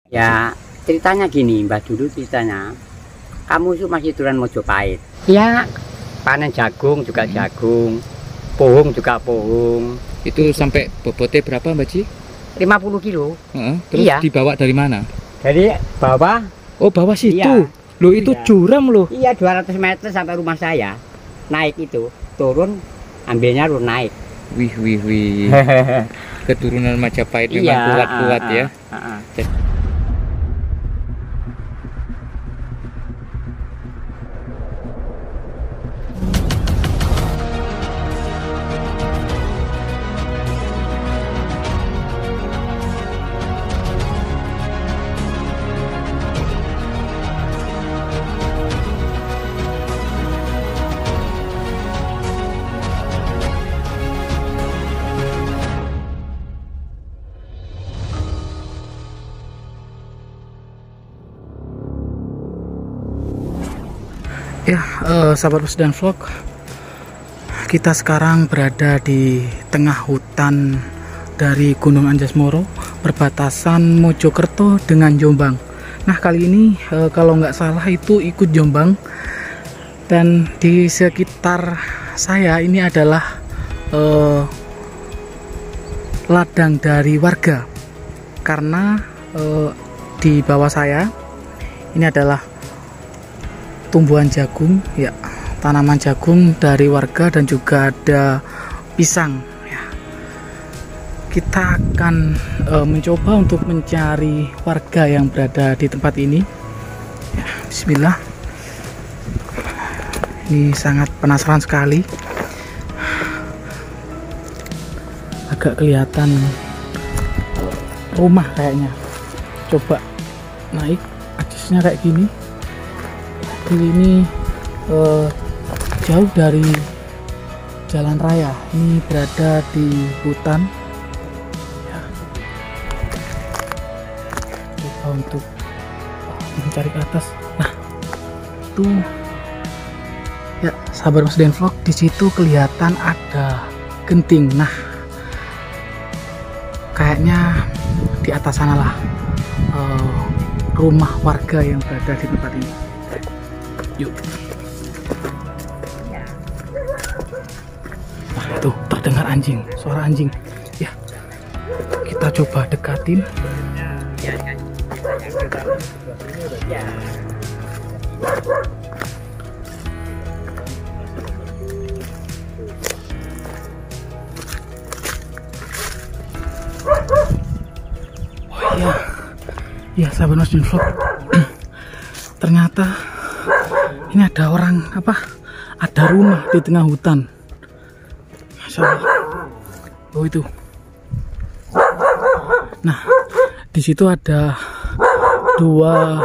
Ya, ceritanya gini, Mbak, dulu ceritanya kamu itu masih turun Mojopahit. Ya, panen jagung juga jagung, pohung juga pohung. Itu sampai bobotnya berapa Mbak Ji? 50 kilo. Terus Iya. dibawa dari mana? Dari bawah. Oh, bawah situ. Iya. Loh, itu Iya. curam loh. Iya, 200 meter sampai rumah saya. Naik itu, turun, ambilnya turun naik. Wih. Keturunan Majapahit memang Iya, kuat-kuat ya. Ya, sahabat Pos dan Vlog, kita sekarang berada di tengah hutan dari Gunung Anjas Moro, perbatasan Mojokerto dengan Jombang. Nah, kali ini kalau nggak salah itu ikut Jombang, dan di sekitar saya ini adalah ladang dari warga, karena di bawah saya ini adalah tumbuhan jagung, ya, tanaman jagung dari warga, dan juga ada pisang ya. Kita akan mencoba untuk mencari warga yang berada di tempat ini ya. Bismillah, ini sangat penasaran sekali. Agak kelihatan rumah kayaknya. Coba naik aksesnya kayak gini. Ini jauh dari jalan raya, ini berada di hutan ya. Coba untuk mencari ke atas. Nah, tuh ya, sahabat Mas Den Vlog, di situ kelihatan ada genting. Nah, kayaknya di atas sanalah rumah warga yang berada di tempat ini. Yuk. Nah, tuh terdengar anjing, suara anjing. Ya, kita coba dekatin. Oh iya, ya sahabat Mas Den Vlog, ternyata ini ada orang, ada rumah di tengah hutan. Masya Allah. Oh, itu. Nah, di situ ada 2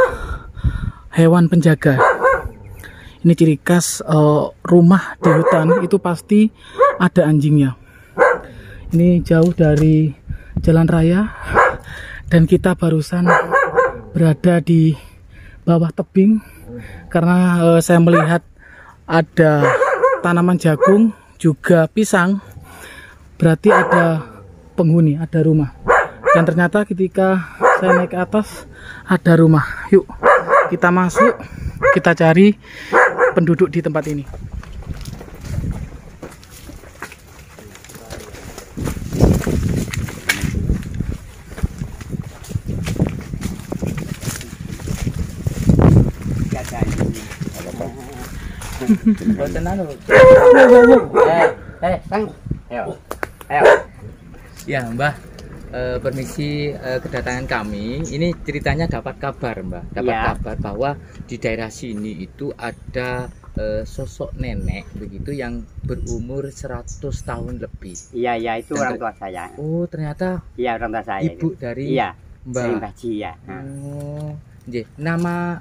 hewan penjaga. Ini ciri khas rumah di hutan itu pasti ada anjingnya. Ini jauh dari jalan raya, dan kita barusan berada di bawah tebing karena saya melihat ada tanaman jagung juga pisang, berarti ada penghuni, ada rumah. Dan ternyata ketika saya naik ke atas ada rumah. Yuk kita masuk, kita cari penduduk di tempat ini. Ya Mbah, permisi, kedatangan kami. Ini ceritanya dapat kabar Mbah, kabar bahwa di daerah sini itu ada sosok nenek begitu yang berumur 100 tahun lebih. Iya, itu orang tua saya. Oh, ternyata Iya, orang tua saya. ibu itu. dari Iya, Mbah. dari Mbah Ji, ya. Oh, nama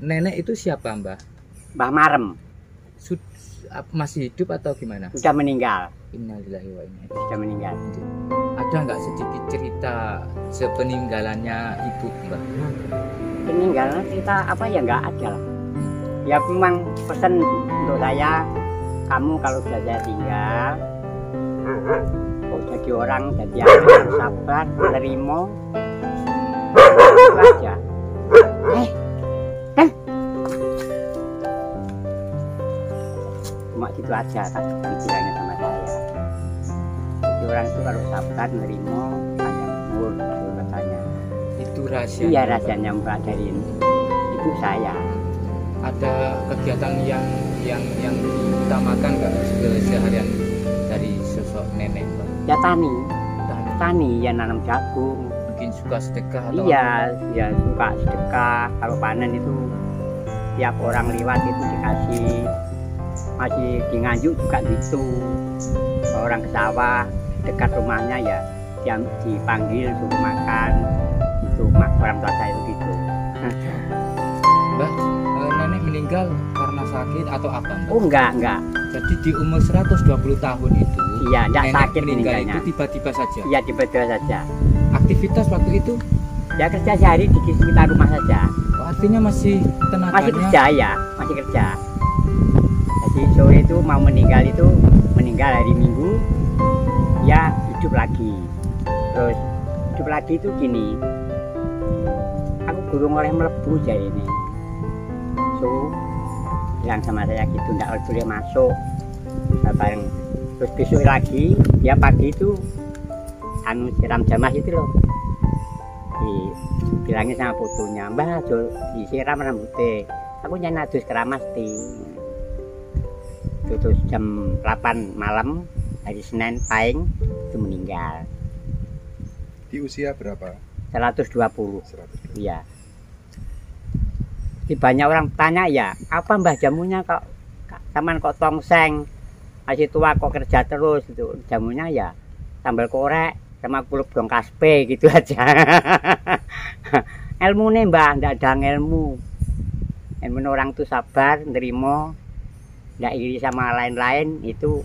nenek itu siapa Mbah? Mbah Marem Masih hidup atau gimana? sudah meninggal. Innalillahi wa inna ilaihi raji'un. Sudah meninggal. Ada nggak sedikit cerita sepeninggalannya ibu Mbah? Peninggalan cerita apa ya, nggak ada lah. Ya memang pesan untuk saya, kamu kalau sudah saya tinggal, kok jadi orang, jadi anak yang sabar, menerima, itu aja tak dibilangnya sama saya. Jadi orang itu kalau sabar nerimo panjang umur itu katanya. Itu rahasia. Iya rahasianya Mbak dari ibu saya. Ada kegiatan yang diutamakan nggak seharian dari sosok nenek, Mbak? Ya tani, Tani. tani ya nanam jagung. Mungkin suka sedekah atau Iya, ya suka sedekah. Kalau panen itu tiap orang lewat itu dikasih. Masih di Nganjuk juga gitu. Kalau orang ke sawah dekat rumahnya ya dia dipanggil untuk makan. Itu orang tua saya itu gitu. Mbak, nenek meninggal karena sakit atau apa, Mbak? Oh enggak. Jadi di umur 120 tahun itu Iya, enggak nenek sakit meninggal meninggalnya. itu tiba-tiba saja. Iya tiba-tiba saja. Aktivitas waktu itu Ya kerja sehari di sekitar rumah saja. artinya masih tenaganya Masih kerja ya, masih kerja. Jadi sore itu mau meninggal hari Minggu, ya hidup lagi. Terus hidup lagi itu gini, aku gurung oleh melebu aja ini. So bilang sama saya gitu, nggak boleh masuk. Nah, bareng. Terus besok lagi, ya pagi itu siram jamah itu loh. Bilangnya sama fotonya, Mbah Jol disiram rambutnya. Aku nyanyi adus keramas ti. Terus jam 8 malam hari Senin Pahing itu meninggal. Di usia berapa? 120. 100. Iya. Jadi banyak orang tanya ya, apa Mbah jamunya kok taman kok tongseng, masih tua kok kerja terus itu. Jamunya ya sambal korek sama kulup dong kaspe gitu aja. Ilmu nih Mbah, ndak ada ilmu. Ilmu orang tuh sabar, nerimo, ndak iri sama lain-lain, itu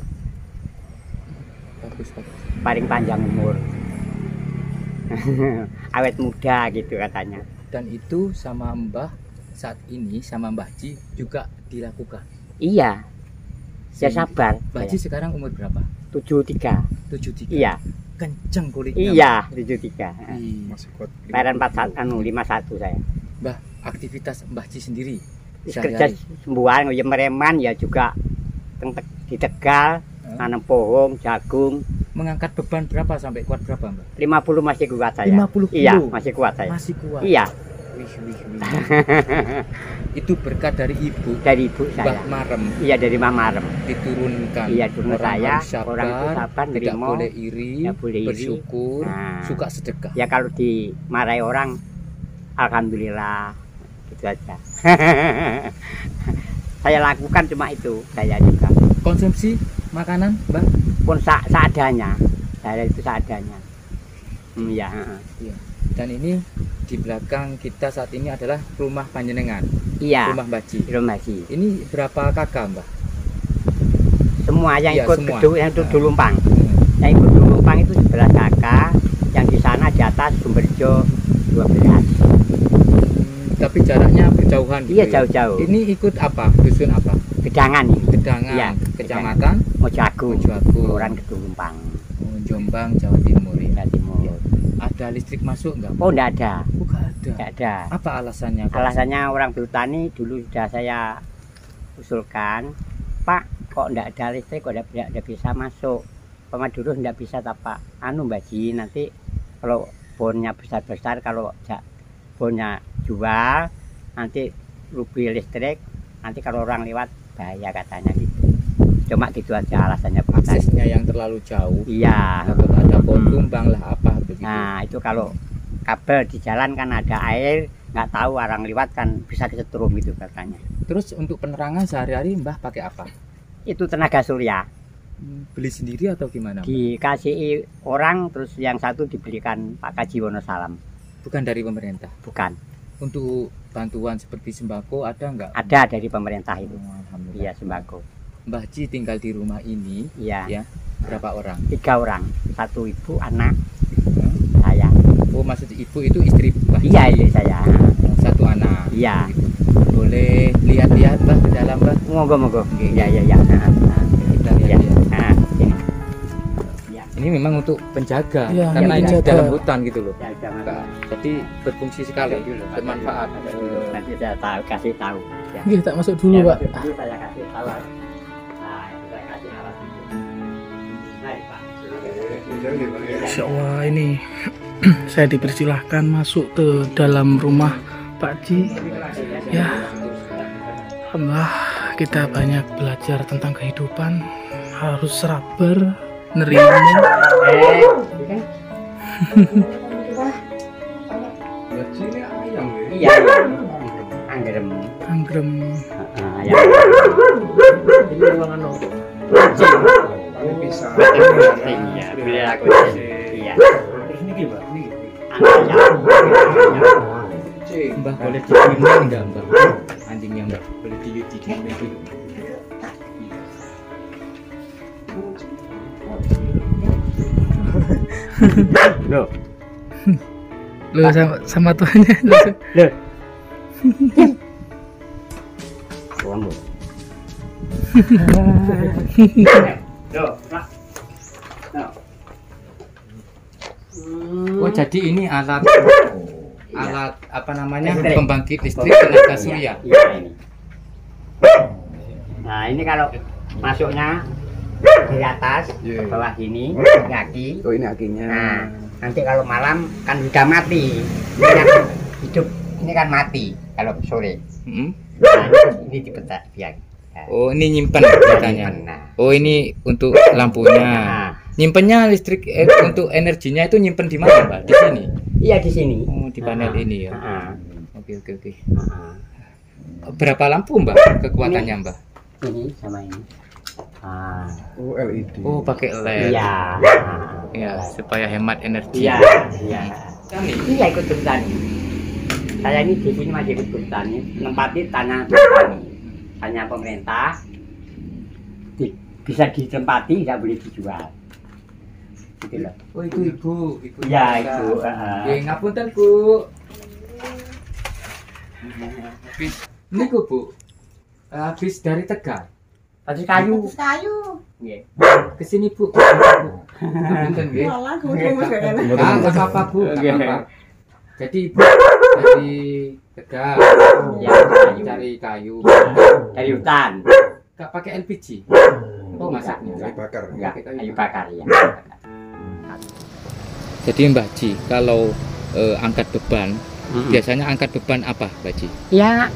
bagus. paling panjang umur. Awet muda gitu katanya. Dan itu sama Mbah saat ini sama Mbah Ji juga dilakukan. Iya. Saya sabar. Mbah Ji sekarang umur berapa? 73. 73. Iya. Kenceng kulitnya. Iya, 73. Ih, Masih kuat. Lahiran 51 saya. Mbah, aktivitas Mbah Ji sendiri Kerja sembuhan, ya mereman ya juga di Tegal, nanam pohon, jagung. mengangkat beban berapa sampai kuat berapa, Mbak? 50 masih kuat saya. 50 kilo? Iya, masih kuat saya. Masih kuat. Iya, Wih. Itu berkat dari ibu dari ibu saya. Mbah Marem Iya, dari Mamarem. diturunkan. Iya, turun Orang saya, harus sabar, orang itu sabar, tidak nerimo, boleh iri, tidak boleh iri. bersyukur, Nah. suka sedekah. Ya kalau dimarahi orang, alhamdulillah, gitu aja. Saya lakukan cuma itu, saya juga. Konsumsi makanan, Mbak? Pun seadanya, saya itu seadanya. Iya. Iya. Dan ini di belakang kita saat ini adalah rumah panjenengan, Iya. rumah Mbah Ji. Rumah sih. Ini berapa kakak, Mbak? Semua yang Iya, ikut semua. yang itu Dulumpang. Yang ikut Dulumpang itu 11 kakak, yang di sana di atas Sumberjo 12. Tapi jaraknya berjauhan. gitu Iya, ya? jauh-jauh. Ini ikut apa? Dusun apa? Gedangan ini. Gedangan, Iya, kecamatan Mojagung. Mojagung. Orang ke Dulumpang. Jombang, Jawa Timur. Jawa Timur. Ada listrik masuk nggak? Oh, enggak ada. Bukan ada. Enggak ada. Apa alasannya, Pak? Alasannya orang bertani dulu sudah saya usulkan, Pak, kok enggak ada listrik, kok enggak bisa masuk. Pemadurus enggak bisa, Pak. Anu Mbak Ji, nanti kalau bonnya besar-besar, kalau bonnya jual, nanti rugi listrik, nanti kalau orang lewat bahaya katanya gitu. Cuma gitu aja alasannya Pak. Aksesnya yang terlalu jauh. Iya. Takut ada pohon tumbang lah apa begitu. Nah, itu kalau kabel di jalan kan ada air, nggak tahu orang lewat kan bisa kesetrum gitu katanya. Terus untuk penerangan sehari-hari Mbah pakai apa? Itu tenaga surya. Beli sendiri atau gimana, Mbah? Dikasih orang, terus yang satu dibelikan Pak Kaji Wonosalam. Bukan dari pemerintah. Bukan, Untuk bantuan seperti sembako ada nggak? ada dari pemerintah itu. Oh, alhamdulillah. Iya, sembako. Mbah Ji tinggal di rumah ini Iya, ya. Berapa orang? 3 orang, 1 ibu, anak, saya. Oh, maksud ibu itu istri Mbah Ji. Iya, itu saya. 1 anak. Iya, Boleh lihat-lihat Mbah ke dalam, Mbah? monggo. Oke. Iya. Kita Iya. lihat ya. Nah, ini. Iya. Ini memang untuk penjaga Iya, karena ini penjaga. dalam hutan gitu loh. Ya, jangan. Nah, jadi berfungsi sekali, bermanfaat. Nanti saya kasih tahu. Ya. Nggih, tak masuk dulu, Ya, Pak. dulu saya kasih tahu. Nah, itu Insya Allah ini saya dipersilahkan masuk ke dalam rumah Pak Ji. Ya, alhamdulillah kita banyak belajar tentang kehidupan, harus sabar, nerima. Iya, anggrem. Anggrem. Ya. Ini ruangan Bisa. Iya, beli aku. Iya. Terus ini gimana? Mbah boleh diginiin enggak Mbah? Anjingnya Mbah boleh diginiin dulu. Loh, Loh sama tuannya. loh. Kamu. Loh, Pak. Oh jadi ini alat apa namanya Listrik. pembangkit listrik tenaga surya. Iya, ini. Nah, ini kalau masuknya di atas, ke bawah sini, kaki. Oh ini akinya. Nah, nanti kalau malam kan sudah mati. Ini kan hidup, ini kan mati kalau sore. Nah, ini dipetak biar. Nah, Oh ini nyimpen katanya. nah. Oh ini untuk lampunya. Nah, Nyimpennya listrik untuk energinya itu nyimpen di mana Mbak? Di sini. iya di sini. Oh di panel ini ya. Nah, Oke. nah. Berapa lampu Mbak kekuatannya Mbak? Ini sama ini. Ah, Oh LED. Oh pakai LED. iya. Ya supaya hemat energi. Iya, iya. Kami. Iya ikut bertani. Saya ini di sini masih ikut bertani, menempati tanah bertani. Tanah pemerintah bisa ditempati, tidak boleh dijual. Gitu loh. Oh itu ibu. Iya itu. Ngapunten Bu. Ini Bu. Habis dari Tegal. Bagus kayu. Kayu. Nggih. Kesini Bu. Ngapunten nggih. Malah gudung segala. Enggak apa-apa Bu. Nggak apa-apa. Jadi Ibu dari Tegal. Ya, Cari kayu. dari hutan. Enggak pakai LPG. Oh masaknya. Kayu bakar. Enggak, kayu bakar ya. Jadi Mbak Ji, kalau angkat beban, biasanya angkat beban apa Mbak Ji? Ya,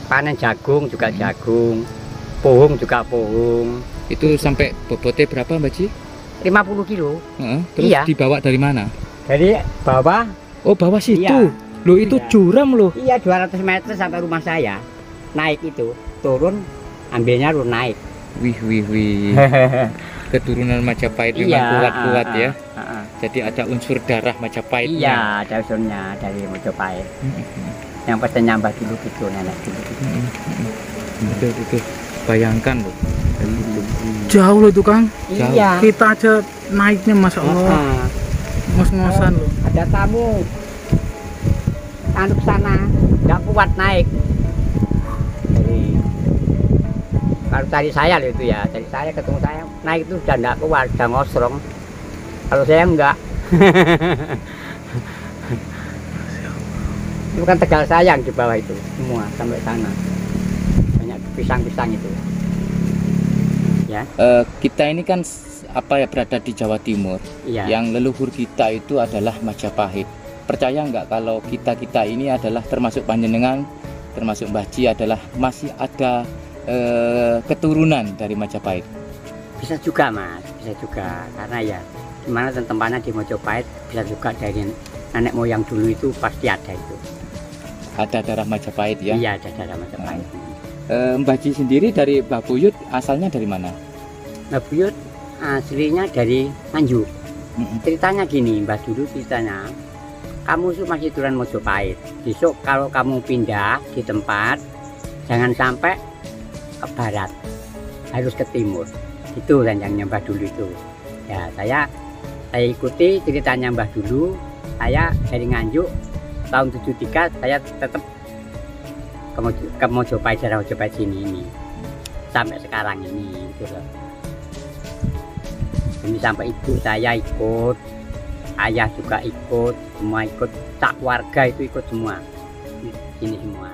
panen jagung juga jagung, pohung juga pohung. Itu sampai bobotnya berapa Mbak Ji? 50 kilo Terus Iya. dibawa dari mana? dari bawah. Oh bawah situ. Iya. Loh itu Iya. curam loh. Iya 200 meter sampai rumah saya. Naik itu, turun, ambilnya turun naik. Wih. Keturunan Majapahit memang Iya, kuat-kuat ya. ah. Jadi ada unsur darah Majapahitnya. Iya, ada usulnya dari Mojopahit. Yang pasti nyambah dulu gitu, nenek dulu gitu. Betul. Bayangkan loh. Jauh loh itu Kang. Iya. Kita aja naiknya Masya Allah. Ah. Ngos-ngosan loh. Ada tamu anu sana nggak kuat naik. Jadi kalau tadi saya loh itu ya, tadi saya ketemu saya naik itu udah nggak kuat, udah ngosrong. Kalau saya enggak. Itu kan Tegal sayang di bawah itu semua sampai sana, banyak pisang-pisang itu. Ya, Kita ini kan berada di Jawa Timur. iya. Yang leluhur kita itu adalah Majapahit. Percaya nggak kalau kita ini adalah termasuk panjenengan, termasuk Mbah Ji adalah masih ada keturunan dari Majapahit? Bisa juga Mas, bisa juga karena ya gimana tempatnya di Mojopahit bisa juga dari nenek moyang dulu itu pasti ada itu. Ada darah Majapahit ya? Iya ada darah Majapahit. Mbah Ji sendiri dari Mbah Buyut asalnya dari mana? Mbah Buyut aslinya dari Nganjuk. Ceritanya gini, Mbah dulu ceritanya, kamu tuh masih turun Mojopahit. Besok kalau kamu pindah di tempat, jangan sampai ke barat, harus ke timur. Itu ranjangnya Mbah dulu itu. Ya saya ikuti ceritanya Mbah dulu. Saya dari Nganjuk tahun 73 saya tetap ke Mojopahit, daerah Mojopahit sini ini sampai sekarang ini gitu loh. Ini sampai ibu saya ikut, ayah juga ikut, semua ikut, tak warga itu ikut semua, ini semua.